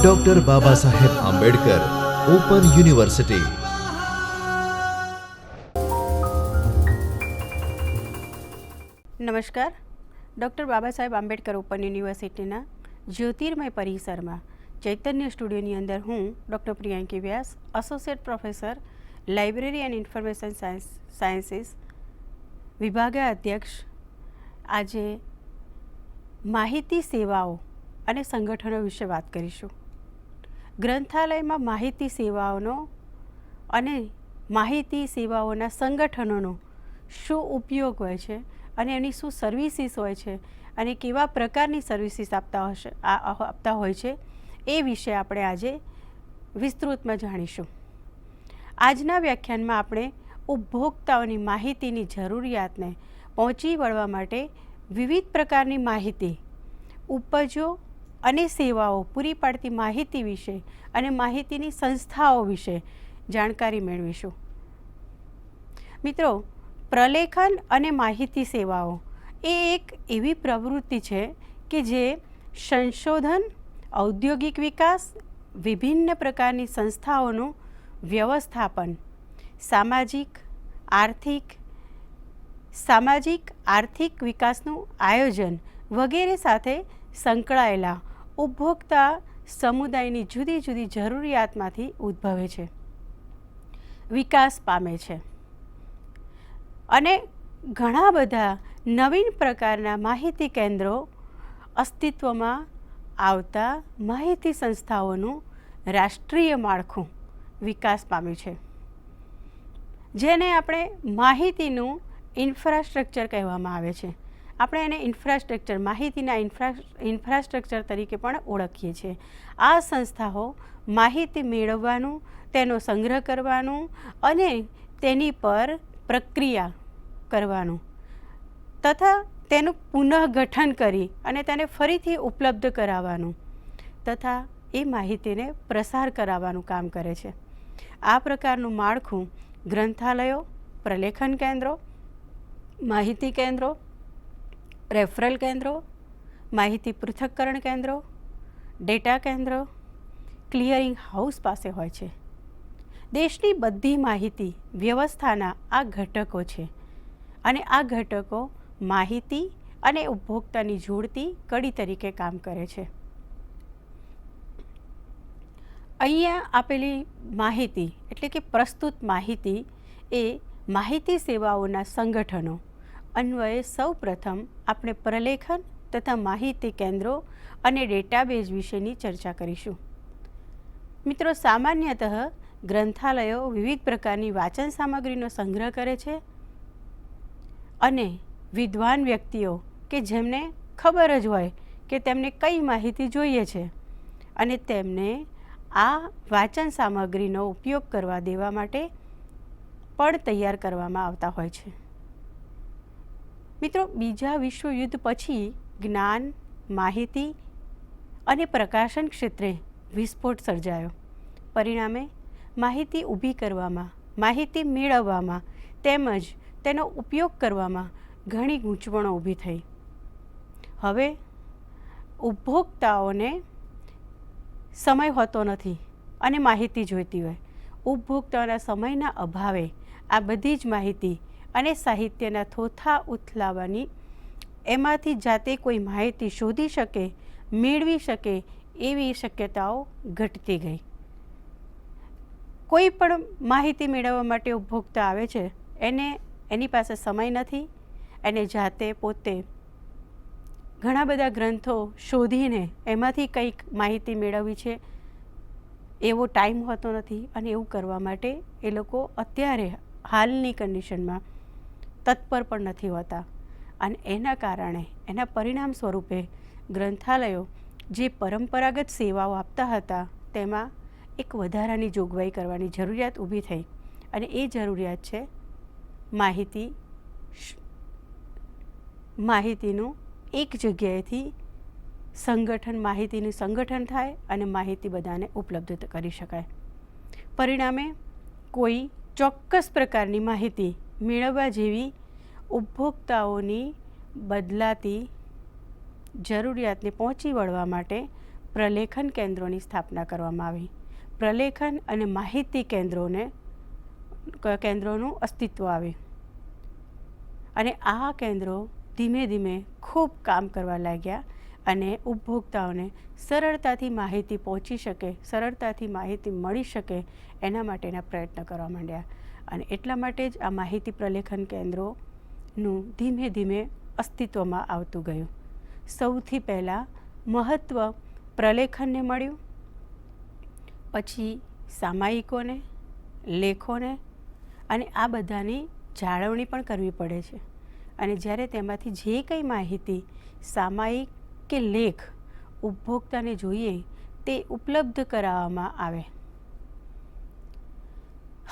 Doctor Baba Saheb Ambedkar open university. नमस्कार। Doctor Baba Saheb Ambedkar open યુનિવર્સિટીના જ્યોતિર્મય પરિસરમાં ચૈતન્ય સ્ટુડિયોની અંદર હું doctor Priyanki Vyas, associate professor library and information sciences વિભાગા અધ્યક્ષ, આજે માહિતી સેવાઓ અને સંગઠનો વિશે વાત કરીશું. ગ્રંથાલયમાં માહિતી સેવાઓનો અને માહિતી સેવાઓના સંગઠનોનો શું ઉપયોગ હોય છે અને એની શું સર્વિસીસ હોય છે અને કેવા પ્રકારની સર્વિસીસ આપતા હોય છે એ વિશે આપણે આજે વિસ્તૃતમાં જાણીશું. આજના વ્યાખ્યાનમાં આપણે ઉપભોક્તાઓની માહિતીની જરૂરિયાતને પહોંચી વળવા માટે વિવિધ પ્રકારની માહિતી, ઉપજો અને સેવાઓ પૂરી પાડતી માહિતી વિશે અને માહિતીની સંસ્થાઓ વિશે જાણકારી મેળવીશું. મિત્રો, પ્રલેખન અને માહિતી સેવાઓ એ એક એવી પ્રવૃત્તિ છે કે જે સંશોધન, ઔદ્યોગિક વિકાસ, વિભિન્ન પ્રકારની સંસ્થાઓનું વ્યવસ્થાપન, સામાજિક આર્થિક વિકાસનું આયોજન વગેરે સાથે સંકળાયેલા ઉપભોક્તા સમુદાયની જુદી જુદી જરૂરિયાતમાંથી ઉદ્ભવે છે, વિકાસ પામે છે અને ઘણા બધા નવીન પ્રકારના માહિતી કેન્દ્રો અસ્તિત્વમાં આવતા માહિતી સંસ્થાઓનું રાષ્ટ્રીય માળખું વિકાસ પામ્યું છે, જેને આપણે માહિતીનું ઇન્ફ્રાસ્ટ્રક્ચર કહેવામાં આવે છે. આપણે એને માહિતીના ઇન્ફ્રાસ્ટ્રક્ચર તરીકે પણ ઓળખીએ છીએ. આ સંસ્થાઓ માહિતી મેળવવાનું, તેનો સંગ્રહ કરવાનું અને તેની પર પ્રક્રિયા કરવાનું તથા તેનું પુનઃગઠન કરી અને તેને ફરીથી ઉપલબ્ધ કરાવવાનું તથા એ માહિતીને પ્રસાર કરાવવાનું કામ કરે છે. આ પ્રકારનું માળખું ગ્રંથાલયો, પ્રલેખન કેન્દ્રો, માહિતી કેન્દ્રો, રેફરલ કેન્દ્રો, માહિતી પૃથક્કરણ કેન્દ્રો, ડેટા કેન્દ્રો, ક્લિયરિંગ હાઉસ પાસે હોય છે. દેશની બધી માહિતી વ્યવસ્થાના આ ઘટકો છે અને આ ઘટકો માહિતી અને ઉપભોક્તાની જોડતી કડી તરીકે કામ કરે છે. અહીંયા આપેલી માહિતી એટલે કે પ્રસ્તુત માહિતી એ માહિતી સેવાઓના સંગઠનો અન્વયે સૌપ્રથમ આપણે પ્રલેખન તથા માહિતી કેન્દ્રો અને ડેટાબેઝ વિશેની ચર્ચા કરીશું. મિત્રો, સામાન્યતઃ ગ્રંથાલયો વિવિધ પ્રકારની વાંચન સામગ્રીનો સંગ્રહ કરે છે અને વિદ્વાન વ્યક્તિઓ કે જેમને ખબર જ હોય કે તેમને કઈ માહિતી જોઈએ છે અને તેમને આ વાંચન સામગ્રીનો ઉપયોગ કરવા દેવા માટે પણ તૈયાર કરવામાં આવતા હોય છે. મિત્રો, બીજા વિશ્વયુદ્ધ પછી જ્ઞાન, માહિતી અને પ્રકાશન ક્ષેત્રે વિસ્ફોટ સર્જાયો. પરિણામે માહિતી ઊભી કરવામાં, માહિતી મેળવવામાં તેમજ તેનો ઉપયોગ કરવામાં ઘણી ગૂંચવણો ઊભી થઈ. હવે ઉપભોક્તાઓને સમય હોતો નથી અને માહિતી જોઈતી હોય. ઉપભોક્તાઓના સમયના અભાવે આ બધી જ માહિતી અને સાહિત્યના થોથા ઉથલાવવાની, એમાંથી જાતે કોઈ માહિતી શોધી શકે, મેળવી શકે એવી શક્યતાઓ ઘટતી ગઈ. કોઈ પણ માહિતી મેળવવા માટે ઉપભોક્તા આવે છે, એની પાસે સમય નથી, એને જાતે પોતે ઘણા બધા ગ્રંથો શોધીને એમાંથી કંઈક માહિતી મેળવવી છે એવો ટાઈમ હોતો નથી અને એવું કરવા માટે એ લોકો અત્યારે હાલની કન્ડિશનમાં તત્પર પણ નથી હોતા અને એના કારણે, એના પરિણામ સ્વરૂપે ગ્રંથાલયો જે પરંપરાગત સેવાઓ આપતા હતા તેમાં એક વધારાની જોગવાઈ કરવાની જરૂરિયાત ઊભી થઈ અને એ જરૂરિયાત છે માહિતીનું એક જગ્યાએથી માહિતીનું સંગઠન થાય અને માહિતી બધાને ઉપલબ્ધ કરી શકાય. પરિણામે કોઈ ચોક્કસ પ્રકારની માહિતી મેળવવા જેવી ઉપભોક્તાઓની બદલાતી જરૂરિયાતને પહોંચી વળવા માટે પ્રલેખન કેન્દ્રોની સ્થાપના કરવામાં આવી. પ્રલેખન અને માહિતી કેન્દ્રોનું અસ્તિત્વ આવ્યું અને આ કેન્દ્રો ધીમે ધીમે ખૂબ કામ કરવા લાગ્યા અને ઉપભોક્તાઓને સરળતાથી માહિતી પહોંચી શકે, સરળતાથી માહિતી મળી શકે એના માટેના પ્રયત્ન કરવા માંડ્યા. અને એટલા માટે જ આ માહિતી પ્રલેખન કેન્દ્રોનું ધીમે ધીમે અસ્તિત્વમાં આવતું ગયું. સૌથી પહેલાં મહત્ત્વ પ્રલેખનને મળ્યું, પછી સામાયિકોને, લેખોને અને આ બધાની જાળવણી પણ કરવી પડે છે. અને જ્યારે તેમાંથી જે કંઈ માહિતી સામાયિક કે લેખ ઉપભોક્તાને જોઈએ તે ઉપલબ્ધ કરાવવામાં આવે.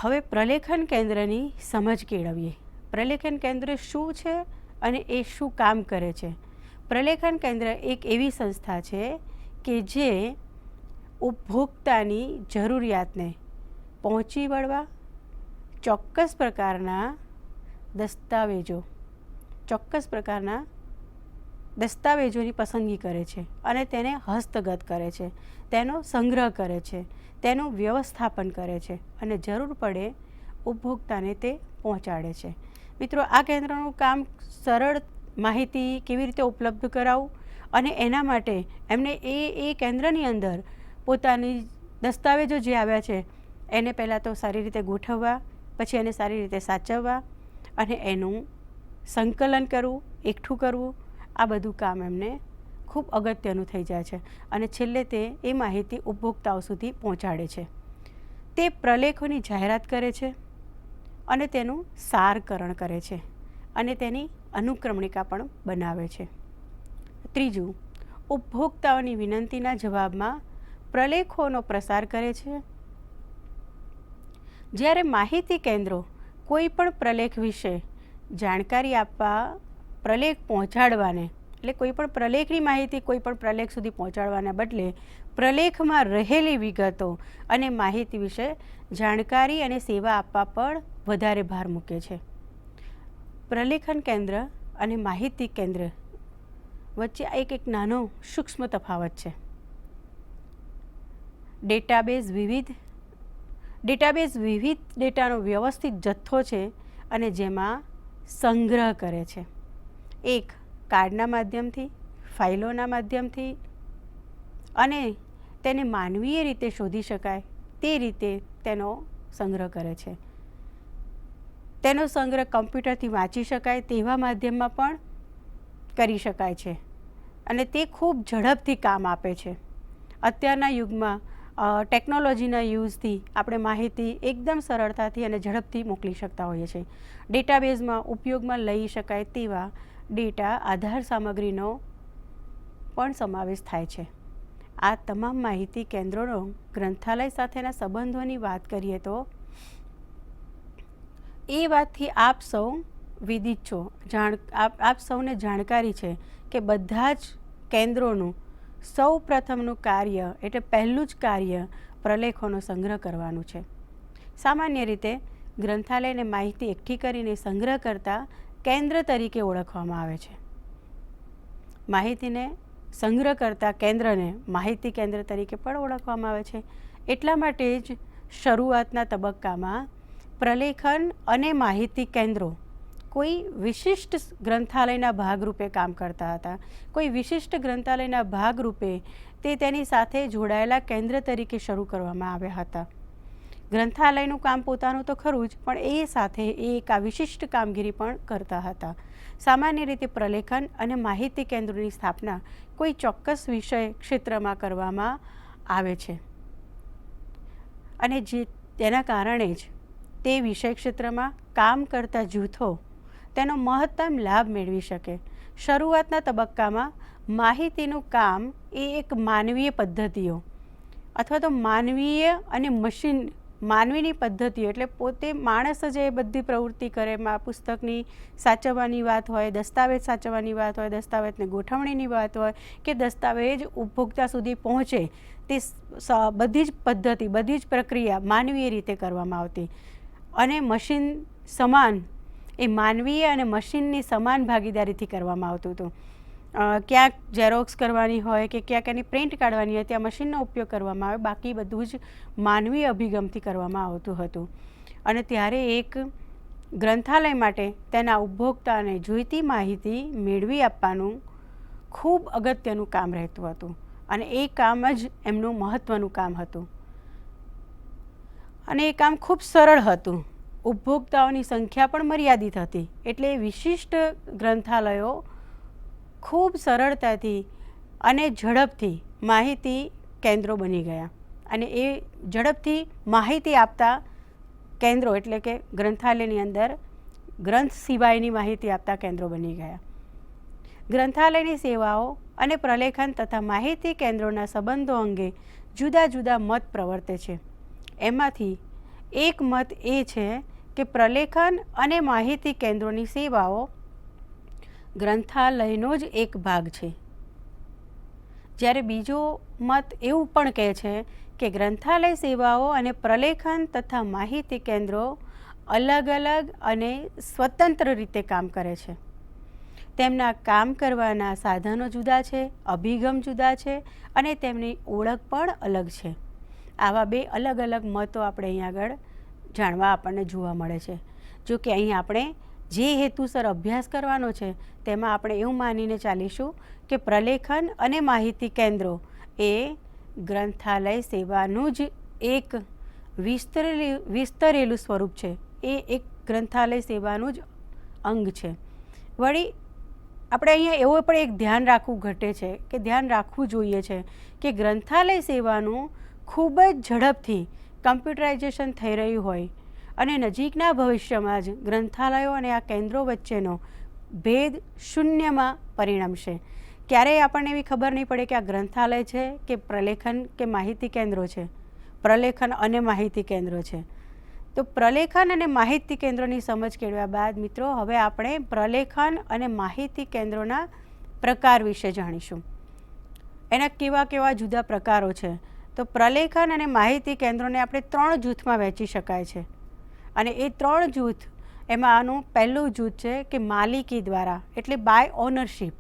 હવે પ્રલેખન કેન્દ્રની સમજ કેળવીએ. પ્રલેખન કેન્દ્ર શું છે અને એ શું કામ કરે છે? પ્રલેખન કેન્દ્ર એક એવી સંસ્થા છે કે જે ઉપભોક્તાની જરૂરિયાતને પહોંચી વળવા ચોક્કસ પ્રકારના દસ્તાવેજોની પસંદગી કરે છે અને તેને હસ્તગત કરે છે, તેનો સંગ્રહ કરે છે, તેનું વ્યવસ્થાપન કરે છે અને જરૂર પડે ઉપભોક્તાને તે પહોંચાડે છે. મિત્રો, આ કેન્દ્રનું કામ સરળ માહિતી કેવી રીતે ઉપલબ્ધ કરાવવું અને એના માટે એમને એ કેન્દ્રની અંદર પોતાની દસ્તાવેજો જે આવ્યા છે એને પહેલાં તો સારી રીતે ગોઠવવા, પછી એને સારી રીતે સાચવવા અને એનું સંકલન કરવું, એકઠું કરવું, આ બધું કામ એમને ખૂબ અગત્યનું થઈ જાય છે અને છેલ્લે તે એ માહિતી ઉપભોક્તાઓ સુધી પહોંચાડે છે. તે પ્રલેખોની જાહેરાત કરે છે અને તેનું સારકરણ કરે છે અને તેની અનુક્રમણિકા પણ બનાવે છે. ત્રીજું, ઉપભોક્તાઓની વિનંતીના જવાબમાં પ્રલેખોનો પ્રસાર કરે છે. જ્યારે માહિતી કેન્દ્રો કોઈ પણ પ્રલેખ વિશે જાણકારી આપવા, પ્રલેખ પહોંચાડવાને, એટલે કોઈ પણ પ્રલેખની માહિતી કોઈ પણ પ્રલેખ સુધી પહોંચાડવાના બદલે પ્રલેખમાં રહેલી વિગતો અને માહિતી વિશે જાણકારી અને સેવા આપવા પર વધારે ભાર મૂકે છે. પ્રલેખન કેન્દ્ર અને માહિતી કેન્દ્ર વચ્ચે એક નાનો સૂક્ષ્મ તફાવત છે. ડેટાબેઝ વિવિધ ડેટાનો વ્યવસ્થિત જથ્થો છે અને જેમાં સંગ્રહ કરે છે. એક કાર્ડના માધ્યમથી, ફાઇલોના માધ્યમથી અને તેને માનવીય રીતે શોધી શકાય તે રીતે તેનો સંગ્રહ કરે છે. તેનો સંગ્રહ કમ્પ્યુટરથી વાંચી શકાય તેવા માધ્યમમાં પણ કરી શકાય છે અને તે ખૂબ ઝડપથી કામ આપે છે. અત્યારના યુગમાં ટેકનોલોજીના યુઝથી આપણે માહિતી એકદમ સરળતાથી અને ઝડપથી મોકલી શકતા હોઈએ છીએ. ડેટાબેઝમાં ઉપયોગમાં લઈ શકાય તેવા ડેટા આધાર સામગ્રીનો પણ સમાવેશ થાય છે. આ તમામ માહિતી કેન્દ્રોનો ગ્રંથાલય સાથેના સંબંધોની વાત કરીએ તો એ વાતથી આપ સૌ વિદિત છો, આપ સૌને જાણકારી છે કે બધા જ કેન્દ્રોનું સૌ પ્રથમનું કાર્ય, એટલે પહેલું જ કાર્ય પ્રલેખોનો સંગ્રહ કરવાનું છે. સામાન્ય રીતે ગ્રંથાલયને માહિતી એકઠી કરીને સંગ્રહ કરતા કેન્દ્ર તરીકે ઓળખવામાં આવે છે. માહિતીને સંગ્રહ કરતા કેન્દ્રને માહિતી કેન્દ્ર તરીકે પણ ઓળખવામાં આવે છે. એટલા માટે જ શરૂઆતના તબક્કામાં પ્રલેખન અને માહિતી કેન્દ્રો કોઈ વિશિષ્ટ ગ્રંથાલયના ભાગરૂપે કામ કરતા હતા. કોઈ વિશિષ્ટ ગ્રંથાલયના ભાગરૂપે તે તેની સાથે જોડાયેલા કેન્દ્ર તરીકે શરૂ કરવામાં આવ્યા હતા. ગ્રંથાલયનું કામ પોતાનું તો ખરું જ, પણ એ સાથે એક આ વિશિષ્ટ કામગીરી પણ કરતા હતા. સામાન્ય રીતે પ્રલેખન અને માહિતી કેન્દ્રોની સ્થાપના કોઈ ચોક્કસ વિષય ક્ષેત્રમાં કરવામાં આવે છે અને તેના કારણે જ તે વિષય ક્ષેત્રમાં કામ કરતા જૂથો તેનો મહત્તમ લાભ મેળવી શકે. શરૂઆતના તબક્કામાં માહિતીનું કામ એ એક માનવીય પદ્ધતિઓ અથવા તો માનવીય અને માનવીની પદ્ધતિઓ, એટલે પોતે માણસ જ એ બધી પ્રવૃત્તિ કરે. પુસ્તકની સાચવવાની વાત હોય, દસ્તાવેજ સાચવવાની વાત હોય, દસ્તાવેજની ગોઠવણીની વાત હોય કે દસ્તાવેજ ઉપભોક્તા સુધી પહોંચે, તે બધી જ પદ્ધતિ, બધી જ પ્રક્રિયા માનવીય રીતે કરવામાં આવતી અને મશીન સમાન, એ માનવીય અને મશીનની સમાન ભાગીદારીથી કરવામાં આવતું હતું. ક્યાંક ઝેરોક્સ કરવાની હોય કે ક્યાંક એની પ્રિન્ટ કાઢવાની હોય ત્યાં મશીનનો ઉપયોગ કરવામાં આવે, બાકી બધું જ માનવીય અભિગમથી કરવામાં આવતું હતું. અને ત્યારે એક ગ્રંથાલય માટે તેના ઉપભોક્તાને જોઈતી માહિતી મેળવી આપવાનું ખૂબ અગત્યનું કામ રહેતું હતું અને એ કામ જ એમનું મહત્ત્વનું કામ હતું. અને એ કામ ખૂબ સરળ હતું. ઉપભોક્તાઓની સંખ્યા પણ મર્યાદિત હતી, એટલે વિશિષ્ટ ગ્રંથાલયો ખૂબ સરળતાથી અને ઝડપથી માહિતી કેન્દ્રો બની ગયા અને એ ઝડપથી માહિતી આપતા કેન્દ્રો એટલે કે ગ્રંથાલયની અંદર ગ્રંથ સિવાયની માહિતી આપતા કેન્દ્રો બની ગયા. ગ્રંથાલયની સેવાઓ અને પ્રલેખન તથા માહિતી કેન્દ્રોના સંબંધો અંગે જુદા જુદા મત પ્રવર્તે છે. એમાંથી એક મત એ છે કે પ્રલેખન અને માહિતી કેન્દ્રોની સેવાઓ ગ્રંથાલયનો જ એક ભાગ છે, જ્યારે બીજો મત એવું પણ કહે છે કે ગ્રંથાલય સેવાઓ અને પ્રલેખન તથા માહિતી કેન્દ્રો અલગ અલગ અને સ્વતંત્ર રીતે કામ કરે છે. તેમના કામ કરવાના સાધનો જુદા છે, અભિગમ જુદા છે અને તેમની ઓળખ પણ અલગ છે. આવા બે અલગ અલગ મતો આપણે અહીં આગળ જાણવા આપણને જોવા મળે છે. જો કે અહીં આપણે જે હેતુસર અભ્યાસ કરવાનો છે તેમાં આપણે એવું માનીને ચાલીશું કે પ્રલેખન અને માહિતી કેન્દ્રો એ ગ્રંથાલય સેવાનું જ એક વિસ્તરેલું સ્વરૂપ છે, એ એક ગ્રંથાલય સેવાનું જ અંગ છે. વળી આપણે અહીંયા એવું પણ એક ધ્યાન રાખવું ઘટે છે કે ધ્યાન રાખવું જોઈએ છે કે ગ્રંથાલય સેવાનું ખૂબ જ ઝડપથી કમ્પ્યુટરાઇઝેશન થઈ રહ્યું હોય અને નજીકના ભવિષ્યમાં જ ગ્રંથાલયો અને આ કેન્દ્રો વચ્ચેનો ભેદ શૂન્યમાં પરિણમશે. ક્યારેય આપણને એવી ખબર નહીં પડે કે આ ગ્રંથાલય છે કે પ્રલેખન કે માહિતી કેન્દ્રો છે, પ્રલેખન અને માહિતી કેન્દ્રો છે. તો પ્રલેખન અને માહિતી કેન્દ્રોની સમજ કેળવ્યા બાદ મિત્રો હવે આપણે પ્રલેખન અને માહિતી કેન્દ્રોના પ્રકાર વિશે જાણીશું. એના કેવા કેવા જુદા પ્રકારો છે. તો પ્રલેખન અને માહિતી કેન્દ્રોને આપણે 3 જૂથમાં વહેંચી શકાય છે અને એ 3 જૂથ એમાં આનું પહેલું જૂથ છે કે માલિકી દ્વારા એટલે બાય ઓનરશીપ.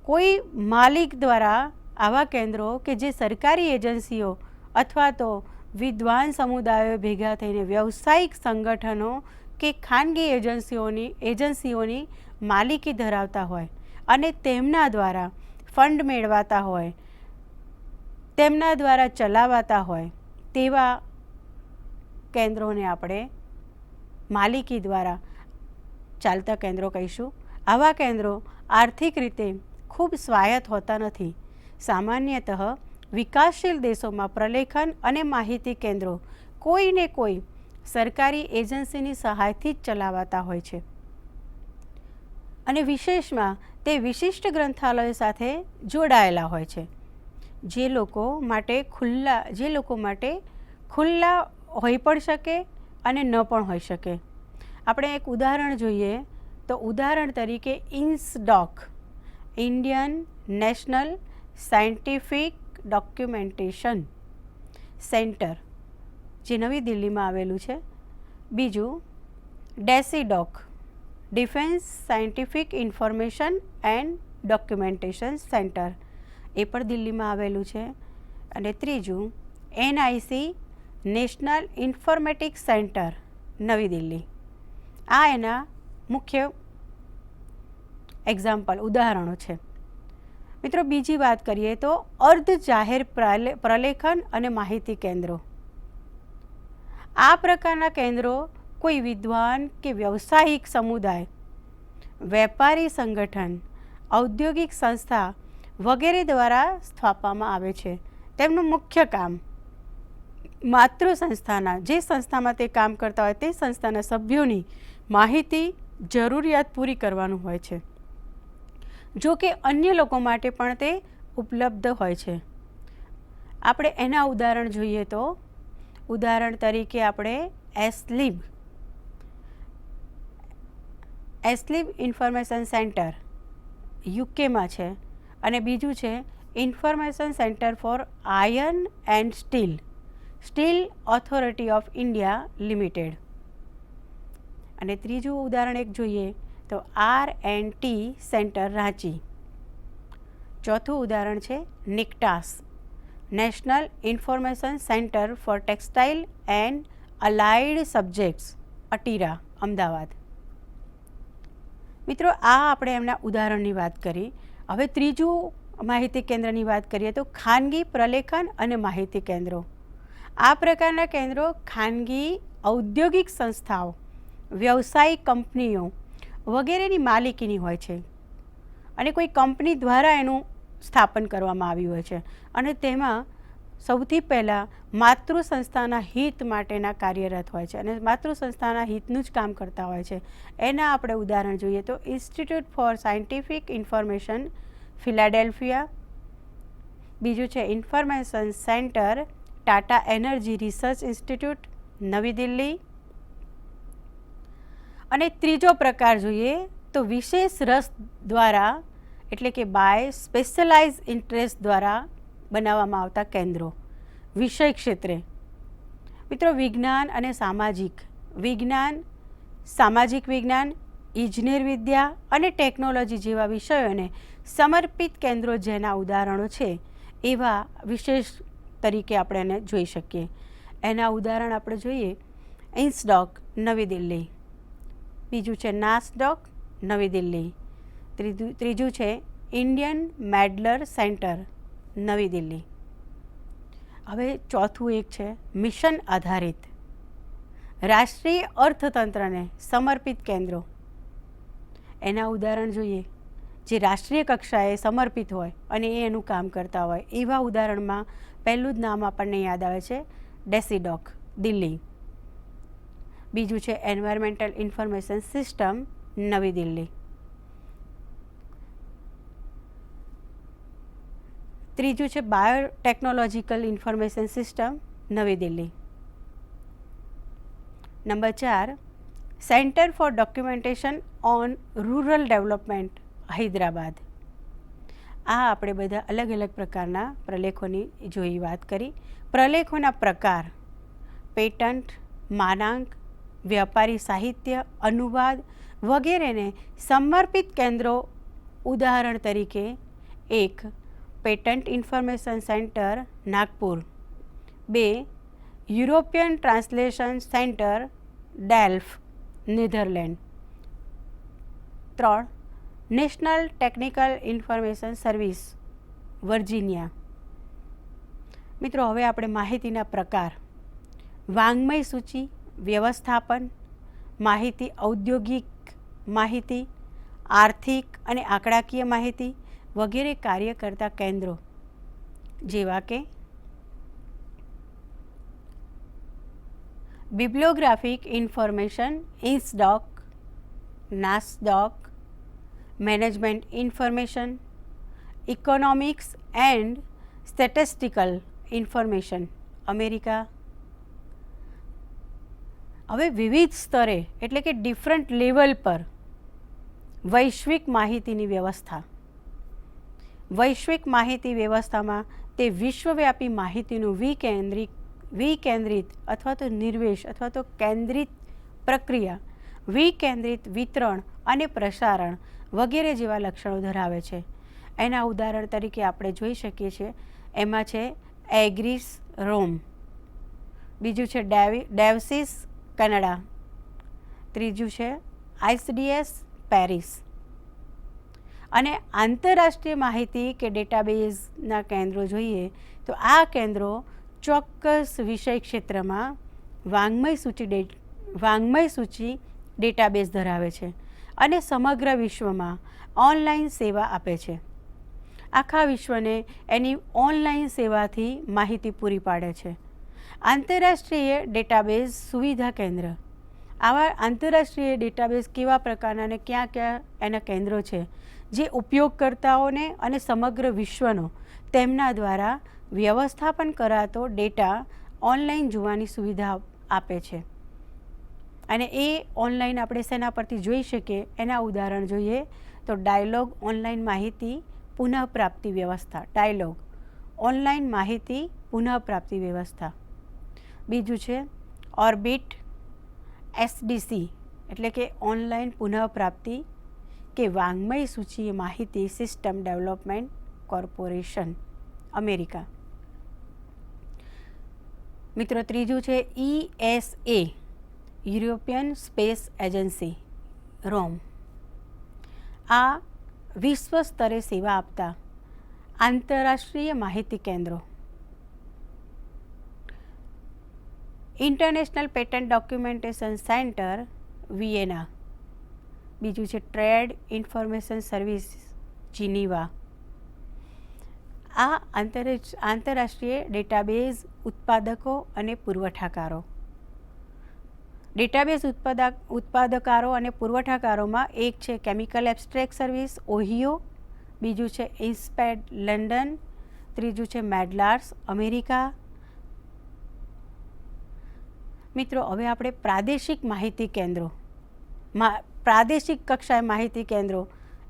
કોઈ માલિક દ્વારા આવા કેન્દ્રો કે જે સરકારી એજન્સીઓ અથવા તો વિદ્વાન સમુદાયો ભેગા થઈને વ્યવસાયિક સંગઠનો કે ખાનગી એજન્સીઓની માલિકી ધરાવતા હોય અને તેમના દ્વારા ફંડ મેળવાતા હોય, તેમના દ્વારા ચલાવાતા હોય તેવા કેન્દ્રોને આપણે માલિકી દ્વારા ચાલતા કેન્દ્રો કહીશું. આવા કેન્દ્રો આર્થિક રીતે ખૂબ સ્વાયત્ત હોતા નથી. સામાન્યતઃ વિકાસશીલ દેશોમાં પ્રલેખન અને માહિતી કેન્દ્રો કોઈને કોઈ સરકારી એજન્સીની સહાયથી જ ચલાવાતા હોય છે અને વિશેષમાં તે વિશિષ્ટ ગ્રંથાલયો સાથે જોડાયેલા હોય છે, જે લોકો માટે ખુલ્લા હોઈ પણ શકે અને ન પણ હોઈ શકે. આપણે એક ઉદાહરણ જોઈએ તો ઉદાહરણ તરીકે INSDOC Indian national scientific documentation centre જે નવી દિલ્હીમાં આવેલું છે. બીજું DESIDOC defence scientific information and documentation centre, એ પણ દિલ્હીમાં આવેલું છે. અને ત્રીજું NIC નેશનલ ઇન્ફોર્મેટિક્સ સેન્ટર નવી દિલ્હી. આ એના મુખ્ય ઉદાહરણો છે. મિત્રો બીજી વાત કરીએ તો અર્ધ જાહેર પ્રલેખન અને માહિતી કેન્દ્રો. આ પ્રકારના કેન્દ્રો કોઈ વિદ્વાન કે વ્યવસાયિક સમુદાય, વેપારી સંગઠન, ઔદ્યોગિક સંસ્થા વગેરે દ્વારા સ્થાપવામાં આવે છે. તેમનું મુખ્ય કામ માતૃ સંસ્થાના જે સંસ્થામાં તે કામ કરતા હોય તે સંસ્થાના સભ્યોની માહિતી જરૂરિયાત પૂરી કરવાનું હોય છે. જો કે અન્ય લોકો માટે પણ તે ઉપલબ્ધ હોય છે. આપણે એના ઉદાહરણ જોઈએ તો ઉદાહરણ તરીકે આપણે એસ્લિબ ઇન્ફોર્મેશન સેન્ટર યુકેમાં છે અને બીજું છે information centre four iron and steel authority of India limited. અને ત્રીજું ઉદાહરણ એક જોઈએ તો R&T સેન્ટર રાંચી. ચોથું ઉદાહરણ છે NICTAS, national information centre for textile and allied subjects, ATIRA, Ahmedabad. મિત્રો, આ આપણે એમના ઉદાહરણની વાત કરી. હવે ત્રીજું માહિતી કેન્દ્રની વાત કરીએ તો ખાનગી પ્રલેખન અને માહિતી કેન્દ્રો. આ પ્રકારના કેન્દ્રો ખાનગી ઔદ્યોગિક સંસ્થાઓ, વ્યવસાયિક કંપનીઓ વગેરેની માલિકીની હોય છે અને કોઈ કંપની દ્વારા એનું સ્થાપન કરવામાં આવ્યું હોય છે અને તેમાં સૌથી પહેલાં માતૃ સંસ્થાના હિત માટેના કાર્યરત હોય છે અને માતૃ સંસ્થાના હિતનું જ કામ કરતા હોય છે. એના આપણે ઉદાહરણ જોઈએ તો Institute for Scientific Information, Philadelphia. બીજું છે information centre Tata Energy Research Institute, નવી દિલ્હી. અને ત્રીજો પ્રકાર જોઈએ તો વિશેષ રસ દ્વારા એટલે કે બાય સ્પેશિયલાઇઝ ઇન્ટરેસ્ટ દ્વારા બનાવવામાં આવતા કેન્દ્રો વિષય ક્ષેત્રે. મિત્રો, વિજ્ઞાન અને સામાજિક વિજ્ઞાન, સામાજિક વિજ્ઞાન, ઇજનેર વિદ્યા અને ટેકનોલોજી જેવા વિષયોને સમર્પિત કેન્દ્રો જેના ઉદાહરણો છે એવા વિશેષ તરીકે આપણે એને જોઈ શકીએ. એના ઉદાહરણ આપણે જોઈએ ઇન્સડોક, નવી દિલ્હી. બીજું છે નાસડોક, નવી દિલ્હી. ત્રીજું છે ઇન્ડિયન મેડલર સેન્ટર, નવી દિલ્હી. હવે ચોથું એક છે મિશન આધારિત રાષ્ટ્રીય અર્થતંત્રને સમર્પિત કેન્દ્રો. એના ઉદાહરણ જોઈએ જે રાષ્ટ્રીય કક્ષાએ સમર્પિત હોય અને એ એનું કામ કરતા હોય એવા ઉદાહરણમાં પહેલું જ નામ આપણને યાદ આવે છે ડેસીડોક, દિલ્હી. બીજું છે એન્વાયરમેન્ટલ ઇન્ફોર્મેશન સિસ્ટમ, નવી દિલ્હી. ત્રીજું છે બાયોટેકનોલોજીકલ ઇન્ફોર્મેશન સિસ્ટમ, નવી Delhi. Number 4 centre for documentation on rural development, Hyderabad. આ આપણે બધા અલગ અલગ પ્રકારના પ્રલેખોની જોઈ વાત કરી. પ્રલેખોના પ્રકાર પેટન્ટ, માનાંક, વ્યાપારી સાહિત્ય, અનુવાદ વગેરેને સમર્પિત કેન્દ્રો. ઉદાહરણ તરીકે એક patent information centre, Nagpur. 2 European translation centre, Delft, Netherland. 3 national technical information service, Virginia. મિત્રો, હવે આપણે માહિતીના પ્રકાર વાંગ્મય સૂચિ, વ્યવસ્થાપન, માહિતી, ઔદ્યોગિક માહિતી, આર્થિક અને આંકડાકીય માહિતી વગેરે કાર્ય કરતા કેન્દ્રો જેવા કે bibliographic information, INSDOC, NASSDOC. Management information, economics and statistical information, America. હવે વિવિધ સ્તરે એટલે કે ડિફરન્ટ લેવલ પર વૈશ્વિક માહિતીની વ્યવસ્થા. વૈશ્વિક માહિતી વ્યવસ્થામાં તે વિશ્વવ્યાપી માહિતીનું વિકેન્દ્રિત અથવા તો નિર્વેશ અથવા તો કેન્દ્રિત પ્રક્રિયા, વિકેન્દ્રિત વિતરણ અને પ્રસારણ વગેરે જેવા લક્ષણો ધરાવે છે. એના ઉદાહરણ તરીકે આપણે જોઈ શકીએ છીએ. એમાં છે એગ્રીસ, રોમ. બીજું છે ડેવસીસ, કનાડા. ત્રીજું છે ICDS, પેરિસ. અને આંતરરાષ્ટ્રીય માહિતી કે ડેટાબેઝના કેન્દ્રો જોઈએ તો આ કેન્દ્રો ચોક્કસ વિષય ક્ષેત્રમાં વાંગ્મય સૂચિ ડેટાબેઝ ધરાવે છે અને સમગ્ર વિશ્વમાં ઓનલાઈન સેવા આપે છે. આખા વિશ્વને એની ઓનલાઈન સેવાથી માહિતી પૂરી પાડે છે. આંતરરાષ્ટ્રીય ડેટાબેઝ સુવિધા કેન્દ્ર. આવા આંતરરાષ્ટ્રીય ડેટાબેઝ કેવા પ્રકારના અને ક્યાં ક્યાં એના કેન્દ્રો છે જે ઉપયોગકર્તાઓને અને સમગ્ર વિશ્વનો તેમના દ્વારા વ્યવસ્થાપન કરાતો ડેટા ઓનલાઈન જોવાની સુવિધા આપે છે. અને એ ઓનલાઈન આપણે શેના પરથી જોઈ શકીએ એના ઉદાહરણ જોઈએ તો ડાયલોગ ઓનલાઈન માહિતી પુનઃપ્રાપ્તિ વ્યવસ્થા, ડાયલોગ ઓનલાઈન માહિતી પુનઃપ્રાપ્તિ વ્યવસ્થા. બીજું છે ઓર્બિટ, SDC એટલે કે ઓનલાઈન પુનઃપ્રાપ્તિ કે વાંગ્મય સૂચિ માહિતી સિસ્ટમ ડેવલપમેન્ટ કોર્પોરેશન, અમેરિકા. મિત્રો ત્રીજું છે ESA, યુરોપિયન સ્પેસ એજન્સી, રોમ. આ વિશ્વ સ્તરે સેવા આપતા આંતરરાષ્ટ્રીય માહિતી કેન્દ્રો. International patent documentation centre, Vienna. બીજું છે ટ્રેડ ઇન્ફોર્મેશન સર્વિસ, જીનીવા. આ આંતરરાષ્ટ્રીય ડેટાબેઝ ઉત્પાદકો અને પુરવઠાકારો. ડેટાબેઝ ઉત્પાદકારો અને પુરવઠાકારોમાં એક છે કેમિકલ એબ્સ્ટ્રેક્ટ સર્વિસ, ઓહિયો. બીજું છે ઇન્સ્પેડ, લંડન. ત્રીજું છે મેડલાર્સ, અમેરિકા. મિત્રો હવે આપણે પ્રાદેશિક માહિતી કેન્દ્રો, પ્રાદેશિક કક્ષાએ માહિતી કેન્દ્રો,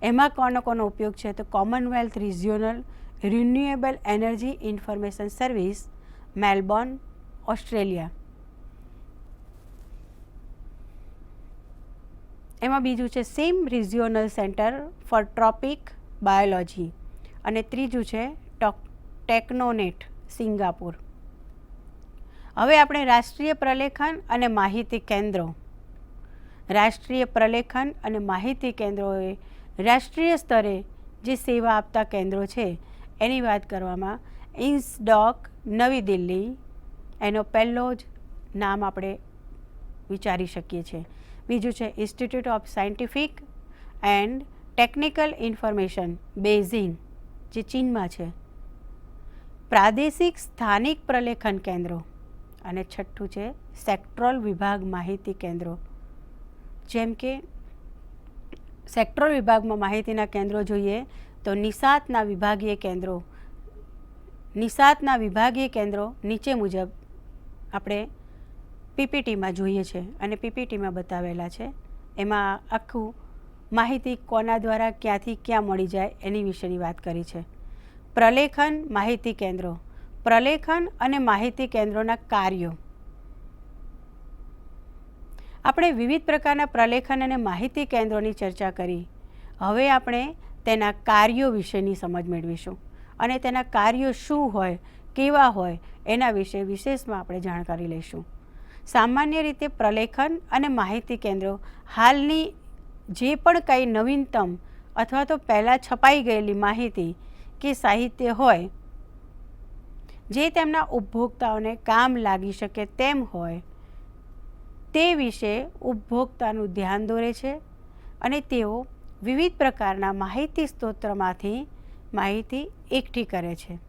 એમાં કોનો ઉપયોગ છે તો Commonwealth regional renewable energy information service, Melbourne, Australia. એમાં બીજું છે sim regional centre for tropic biology અને ત્રીજું છે ટેકનોનેટ, સિંગાપુર. હવે આપણે રાષ્ટ્રીય પ્રલેખન અને માહિતી કેન્દ્રો. રાષ્ટ્રીય પ્રલેખન અને માહિતી કેન્દ્રોએ રાષ્ટ્રીય સ્તરે જે સેવા આપતા કેન્દ્રો છે એની વાત કરવામાં ઇન્સડોક, નવી દિલ્હી, એનો પહેલો જ નામ આપણે વિચારી શકીએ છીએ. બીજું છે institute of scientific and technical information, Beijing, જે ચીનમાં છે. પ્રાદેશિક સ્થાનિક પ્રલેખન કેન્દ્રો અને છઠ્ઠું છે સેક્ટરલ વિભાગ માહિતી કેન્દ્રો. જેમ કે સેક્ટરલ વિભાગમાં માહિતીના કેન્દ્રો જોઈએ તો નિષાદના વિભાગીય કેન્દ્રો નીચે મુજબ આપણે પીપીટીમાં જોઈએ છે અને પીપીટીમાં બતાવેલા છે. એમાં આખું માહિતી કોના દ્વારા ક્યાંથી ક્યાં મળી જાય એની વિશેની વાત કરી છે. પ્રલેખન માહિતી કેન્દ્રો. પ્રલેખન અને માહિતી કેન્દ્રોના કાર્યો. આપણે વિવિધ પ્રકારના પ્રલેખન અને માહિતી કેન્દ્રોની ચર્ચા કરી. હવે આપણે તેના કાર્યો વિશેની સમજ મેળવીશું અને તેના કાર્યો શું હોય, કેવા હોય એના વિશે વિશેષમાં આપણે જાણકારી લઈશું. સામાન્ય રીતે પ્રલેખન અને માહિતી કેન્દ્રો હાલની જે પણ કંઈ નવીનતમ અથવા તો પહેલાં છપાઈ ગયેલી માહિતી કે સાહિત્ય હોય જે તેમના ઉપભોક્તાઓને કામ લાગી શકે તેમ હોય તે વિશે ઉપભોક્તાનું ધ્યાન દોરે છે અને તેઓ વિવિધ પ્રકારના માહિતી સ્ત્રોતમાંથી માહિતી એકઠી કરે છે.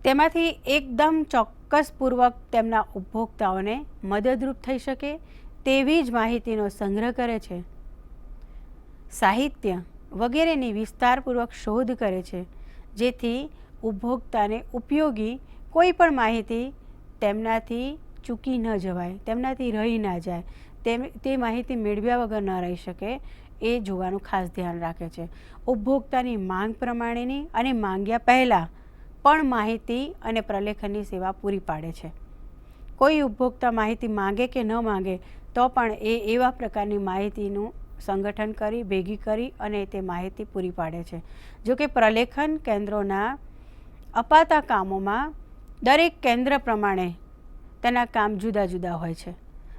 તેમાંથી એકદમ ચોક્કસપૂર્વક તેમના ઉપભોક્તાઓને મદદરૂપ થઈ શકે તેવી જ માહિતીનો સંગ્રહ કરે છે. સાહિત્ય વગેરેની વિસ્તારપૂર્વક શોધ કરે છે જેથી ઉપભોક્તાને ઉપયોગી કોઈ પણ માહિતી તેમનાથી ચૂકી ન જવાય, તેમનાથી રહી ના જાય, તે માહિતી મેળવ્યા વગર ન રહી શકે એ જોવાનું ખાસ ધ્યાન રાખે છે. ઉપભોક્તાની માંગ પ્રમાણેની અને માંગ્યા પહેલાં પણ માહિતી અને પ્રલેખનની સેવા પૂરી પાડે છે. કોઈ ઉપભોક્તા માહિતી માંગે કે ન માંગે તો પણ એવા પ્રકારની માહિતીનું સંગઠન કરી, ભેગી કરી અને તે માહિતી પૂરી પાડે છે. જો કે પ્રલેખન કેન્દ્રોના અપાતા કામોમાં દરેક કેન્દ્ર પ્રમાણે તેના કામ જુદા જુદા હોય છે.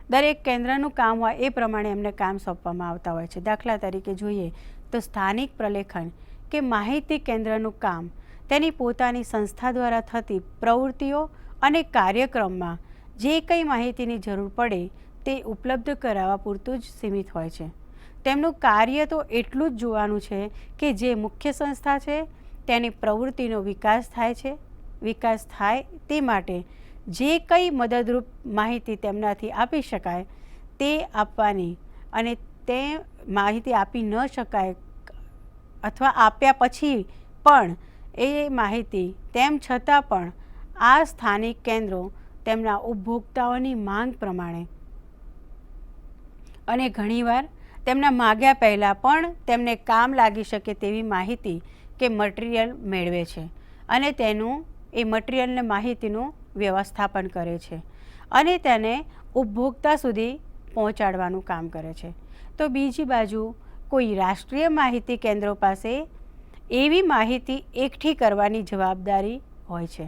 દરેક કેન્દ્રનું કામ હોય એ પ્રમાણે એમને કામ સોંપવામાં આવતા હોય છે. દાખલા તરીકે જોઈએ તો સ્થાનિક પ્રલેખન કે માહિતી કેન્દ્રનું કામ તેની પોતાની સંસ્થા દ્વારા થતી પ્રવૃત્તિઓ અને કાર્યક્રમમાં જે કંઈ માહિતીની જરૂર પડે તે ઉપલબ્ધ કરાવવા પૂરતું જ સીમિત હોય છે. તેમનું કાર્ય તો એટલું જ જોવાનું છે કે જે મુખ્ય સંસ્થા છે તેની પ્રવૃત્તિનો વિકાસ થાય તે માટે જે કંઈ મદદરૂપ માહિતી તેમનાથી આપી શકાય તે આપવાની અને તે માહિતી આપી ન શકાય અથવા આપ્યા પછી પણ એ માહિતી તેમ છતાં પણ આ સ્થાનિક કેન્દ્રો તેમના ઉપભોક્તાઓની માંગ પ્રમાણે અને ઘણીવાર તેમના માગ્યા પહેલાં પણ તેમને કામ લાગી શકે તેવી માહિતી કે મટીરિયલ મેળવે છે અને એ મટીરિયલને માહિતીનું વ્યવસ્થાપન કરે છે અને તેને ઉપભોક્તા સુધી પહોંચાડવાનું કામ કરે છે. તો બીજી બાજુ કોઈ રાષ્ટ્રીય માહિતી કેન્દ્રો પાસે એવી માહિતી એકઠી કરવાની જવાબદારી હોય છે.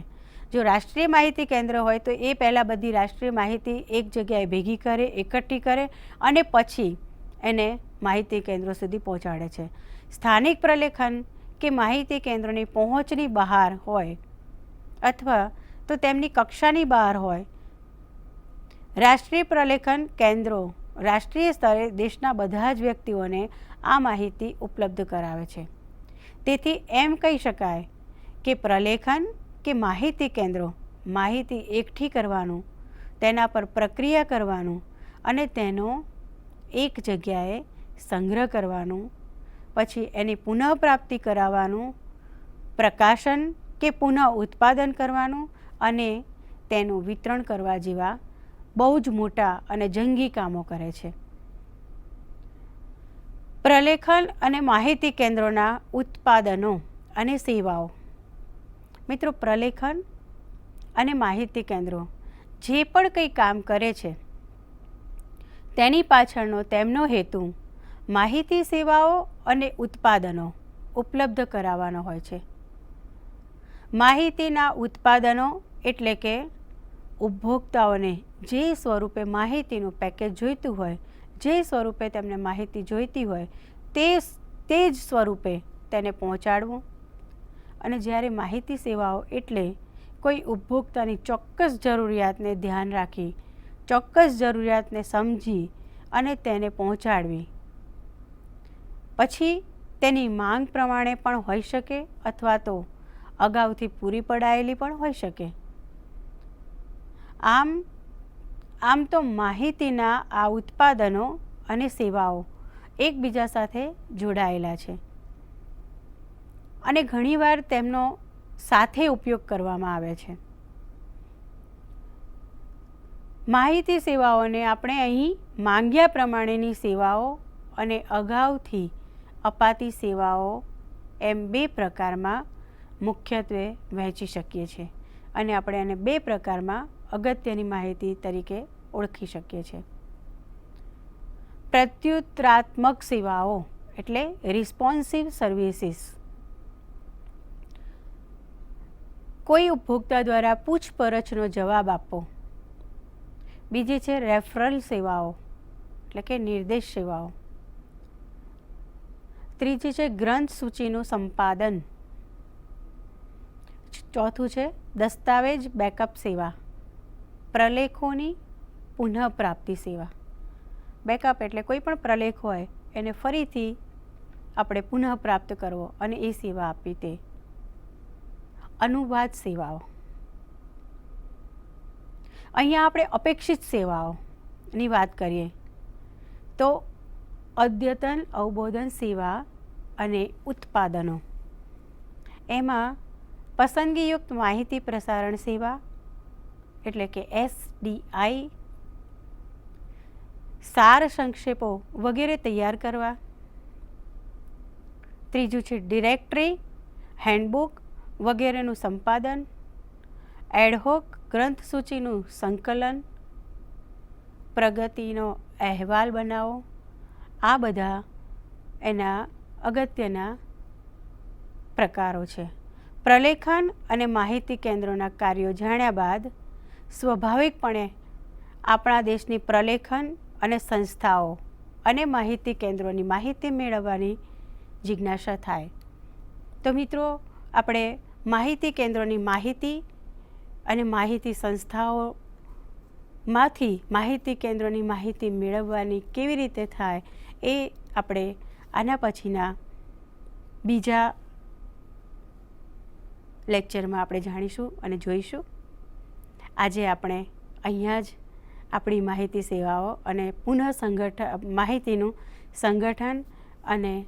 જો રાષ્ટ્રીય માહિતી કેન્દ્ર હોય તો એ પહેલાં બધી રાષ્ટ્રીય માહિતી એક જગ્યાએ ભેગી કરે, એકઠી કરે અને પછી એને માહિતી કેન્દ્રો સુધી પહોંચાડે છે. સ્થાનિક પ્રલેખન કે માહિતી કેન્દ્રોની પહોંચની બહાર હોય અથવા તો તેમની કક્ષાની બહાર હોય, રાષ્ટ્રીય પ્રલેખન કેન્દ્રો રાષ્ટ્રીય સ્તરે દેશના બધા જ વ્યક્તિઓને આ માહિતી ઉપલબ્ધ કરાવે છે. તેથી એમ કહી શકાય કે પ્રલેખન કે માહિતી કેન્દ્રો માહિતી એકઠી કરવાનું, તેના પર પ્રક્રિયા કરવાનું અને તેનો એક જગ્યાએ સંગ્રહ કરવાનું, પછી એની પુનઃપ્રાપ્તિ કરાવવાનું, પ્રકાશન કે પુનઃ ઉત્પાદન કરવાનું અને તેનું વિતરણ કરવા જેવા બહુ જ મોટા અને જંગી કામો કરે છે. પ્રલેખન અને માહિતી કેન્દ્રોના ઉત્પાદનો અને સેવાઓ. મિત્રો, પ્રલેખન અને માહિતી કેન્દ્રો જે પણ કંઈ કામ કરે છે તેની પાછળનો તેમનો હેતુ માહિતી સેવાઓ અને ઉત્પાદનો ઉપલબ્ધ કરાવવાનો હોય છે. માહિતીના ઉત્પાદનો એટલે કે ઉપભોક્તાઓને જે સ્વરૂપે માહિતીનું પેકેજ જોઈતું હોય, જે સ્વરૂપે તેમને માહિતી જોઈતી હોય તે જ સ્વરૂપે તેને પહોંચાડવું. અને જ્યારે માહિતી સેવાઓ એટલે કોઈ ઉપભોક્તાની ચોક્કસ જરૂરિયાતને ધ્યાન રાખી, ચોક્કસ જરૂરિયાતને સમજી અને તેને પહોંચાડવી. પછી તેની માંગ પ્રમાણે પણ હોઈ શકે અથવા તો અગાઉથી પૂરી પડાયેલી પણ હોઈ શકે. આમ તો માહિતીના આ ઉત્પાદનો અને સેવાઓ એકબીજા સાથે જોડાયેલા છે અને ઘણીવાર તેમનો સાથે ઉપયોગ કરવામાં આવે છે. માહિતી સેવાઓને આપણે અહીં માંગ્યા પ્રમાણેની સેવાઓ અને અગાઉથી અપાતી સેવાઓ એમ બે પ્રકારમાં મુખ્યત્વે વહેંચી શકીએ છીએ અને આપણે એને બે પ્રકારમાં અગત્યની માહિતી તરીકે ઓળખી શકીએ છીએ. પ્રત્યુત્તરાત્મક સેવાઓ એટલે રિસ્પોન્સિવ સર્વિસીસ. કોઈ ઉપભોક્તા દ્વારા પૂછપરછનો જવાબ આપવો. બીજી છે રેફરલ સેવાઓ એટલે કે નિર્દેશ સેવાઓ. ત્રીજી છે ગ્રંથ સૂચિનું સંપાદન. ચોથું છે દસ્તાવેજ બેકઅપ સેવા, પ્રલેખોની પુનઃપ્રાપ્તિ સેવા. બેકઅપ એટલે કોઈ પણ પ્રલેખ હોય એને ફરીથી આપણે પુનઃપ્રાપ્ત કરવો અને એ સેવા આપવી તે. અનુવાદ સેવાઓ. અહીંયા આપણે અપેક્ષિત સેવાઓની વાત કરીએ તો અદ્યતન અવબોધન સેવા અને ઉત્પાદનો. એમાં પસંદગીયુક્ત માહિતી પ્રસારણ સેવા એટલે કે SDI, સાર સંક્ષેપો વગેરે તૈયાર કરવા. ત્રીજું છે ડિરેક્ટરી, હેન્ડબુક વગેરેનું સંપાદન, એડહોક ગ્રંથ સૂચિનું સંકલન, પ્રગતિનો અહેવાલ બનાવો. આ બધા એના અગત્યના પ્રકારો છે. પ્રલેખન અને માહિતી કેન્દ્રોના કાર્યો જાણ્યા બાદ સ્વાભાવિકપણે આપણા દેશની પ્રલેખન અને સંસ્થાઓ અને માહિતી કેન્દ્રોની માહિતી મેળવવાની જિજ્ઞાસા થાય. તો મિત્રો, આપણે માહિતી કેન્દ્રોની માહિતી અને માહિતી સંસ્થાઓમાંથી માહિતી કેન્દ્રોની માહિતી મેળવવાની કેવી રીતે થાય એ આપણે આના પછીના બીજા લેક્ચરમાં આપણે જાણીશું અને જોઈશું. આજે આપણે અહીંયા જ આપણી માહિતી સેવાઓ અને માહિતીનું સંગઠન અને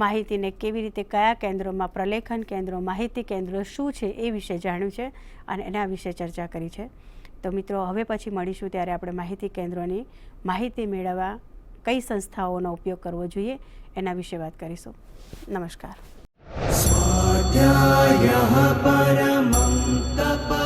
માહિતીને કેવી રીતે કયા કેન્દ્રોમાં, પ્રલેખન કેન્દ્રો, માહિતી કેન્દ્રો શું છે એ વિશે જાણ્યું છે અને એના વિશે ચર્ચા કરી છે. તો મિત્રો, હવે પછી મળીશું ત્યારે આપણે માહિતી કેન્દ્રોની માહિતી મેળવવા કઈ સંસ્થાઓનો ઉપયોગ કરવો જોઈએ એના વિશે વાત કરીશું. નમસ્કાર. સ્વાધ્યાયઃ પરમં તપ